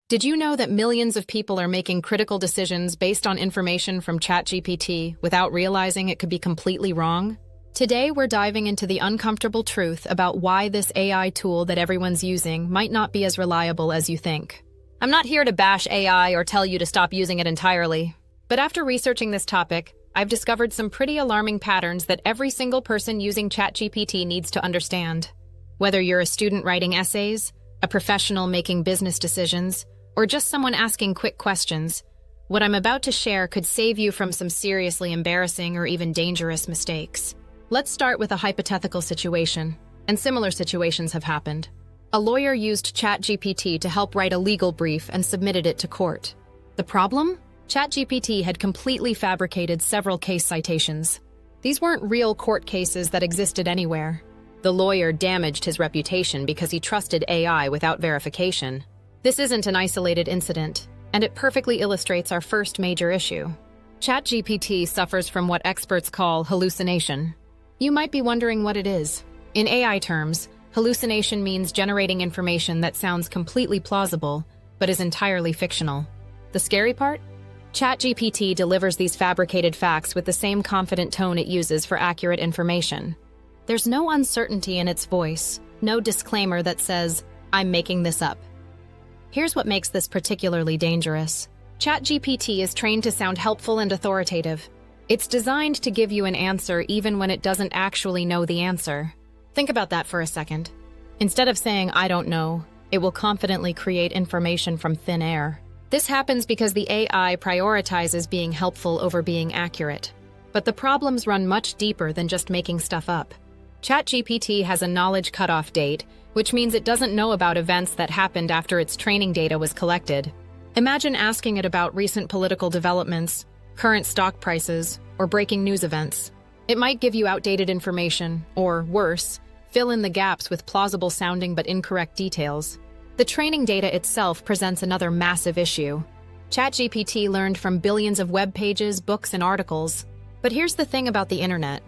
Did you know that millions of people are making critical decisions based on information from ChatGPT without realizing it could be completely wrong? Today, we're diving into the uncomfortable truth about why this AI tool that everyone's using might not be as reliable as you think. I'm not here to bash AI or tell you to stop using it entirely, but after researching this topic, I've discovered some pretty alarming patterns that every single person using ChatGPT needs to understand. Whether you're a student writing essays, a professional making business decisions, or just someone asking quick questions, what I'm about to share could save you from some seriously embarrassing or even dangerous mistakes. Let's start with a hypothetical situation, and similar situations have happened. A lawyer used ChatGPT to help write a legal brief and submitted it to court. The problem? ChatGPT had completely fabricated several case citations. These weren't real court cases that existed anywhere. The lawyer damaged his reputation because he trusted AI without verification. This isn't an isolated incident, and it perfectly illustrates our first major issue. ChatGPT suffers from what experts call hallucination. You might be wondering what it is. In AI terms, hallucination means generating information that sounds completely plausible, but is entirely fictional. The scary part? ChatGPT delivers these fabricated facts with the same confident tone it uses for accurate information. There's no uncertainty in its voice, no disclaimer that says, "I'm making this up." Here's what makes this particularly dangerous. ChatGPT is trained to sound helpful and authoritative. It's designed to give you an answer even when it doesn't actually know the answer. Think about that for a second. Instead of saying, "I don't know," it will confidently create information from thin air. This happens because the AI prioritizes being helpful over being accurate. But the problems run much deeper than just making stuff up. ChatGPT has a knowledge cutoff date, which means it doesn't know about events that happened after its training data was collected. Imagine asking it about recent political developments, current stock prices, or breaking news events. It might give you outdated information, or worse, fill in the gaps with plausible-sounding but incorrect details. The training data itself presents another massive issue. ChatGPT learned from billions of web pages, books, and articles. But here's the thing about the internet.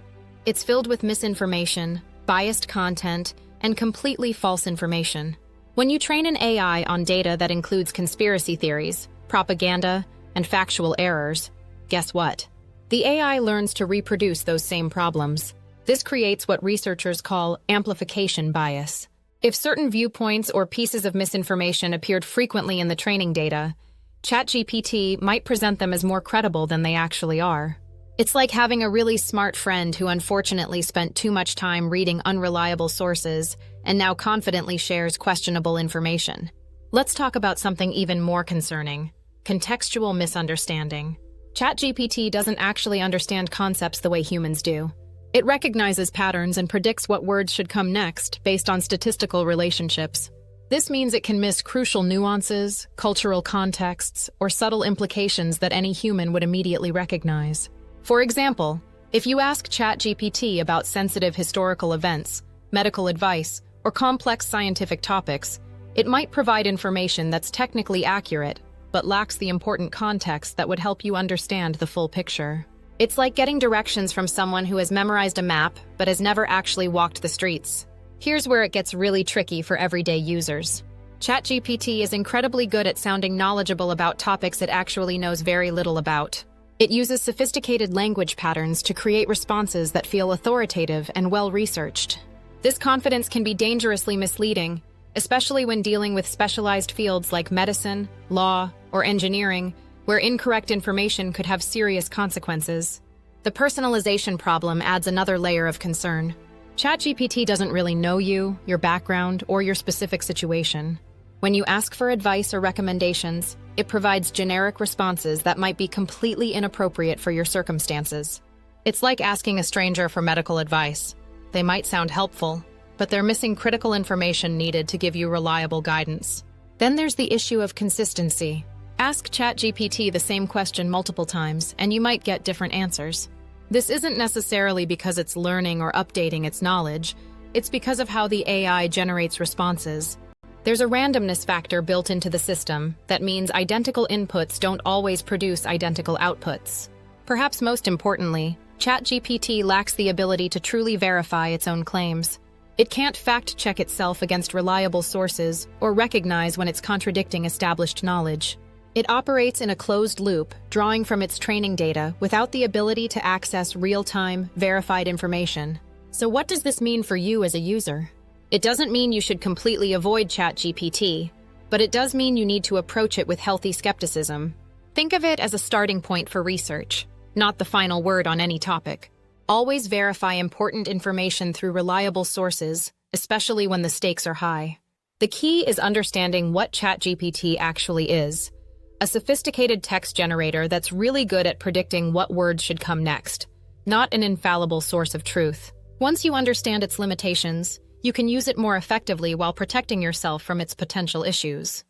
It's filled with misinformation, biased content, and completely false information. When you train an AI on data that includes conspiracy theories, propaganda, and factual errors, guess what? The AI learns to reproduce those same problems. This creates what researchers call amplification bias. If certain viewpoints or pieces of misinformation appeared frequently in the training data, ChatGPT might present them as more credible than they actually are. It's like having a really smart friend who unfortunately spent too much time reading unreliable sources and now confidently shares questionable information. Let's talk about something even more concerning: contextual misunderstanding. ChatGPT doesn't actually understand concepts the way humans do. It recognizes patterns and predicts what words should come next based on statistical relationships. This means it can miss crucial nuances, cultural contexts, or subtle implications that any human would immediately recognize. For example, if you ask ChatGPT about sensitive historical events, medical advice, or complex scientific topics, it might provide information that's technically accurate, but lacks the important context that would help you understand the full picture. It's like getting directions from someone who has memorized a map but has never actually walked the streets. Here's where it gets really tricky for everyday users. ChatGPT is incredibly good at sounding knowledgeable about topics it actually knows very little about. It uses sophisticated language patterns to create responses that feel authoritative and well-researched. This confidence can be dangerously misleading, especially when dealing with specialized fields like medicine, law, or engineering, where incorrect information could have serious consequences. The personalization problem adds another layer of concern. ChatGPT doesn't really know you, your background, or your specific situation. When you ask for advice or recommendations, it provides generic responses that might be completely inappropriate for your circumstances. It's like asking a stranger for medical advice. They might sound helpful, but they're missing critical information needed to give you reliable guidance. Then there's the issue of consistency. Ask ChatGPT the same question multiple times, and you might get different answers. This isn't necessarily because it's learning or updating its knowledge. It's because of how the AI generates responses. There's a randomness factor built into the system that means identical inputs don't always produce identical outputs. Perhaps most importantly, ChatGPT lacks the ability to truly verify its own claims. It can't fact-check itself against reliable sources or recognize when it's contradicting established knowledge. It operates in a closed loop, drawing from its training data without the ability to access real-time, verified information. So what does this mean for you as a user? It doesn't mean you should completely avoid ChatGPT, but it does mean you need to approach it with healthy skepticism. Think of it as a starting point for research, not the final word on any topic. Always verify important information through reliable sources, especially when the stakes are high. The key is understanding what ChatGPT actually is: a sophisticated text generator that's really good at predicting what words should come next, not an infallible source of truth. Once you understand its limitations, you can use it more effectively while protecting yourself from its potential issues.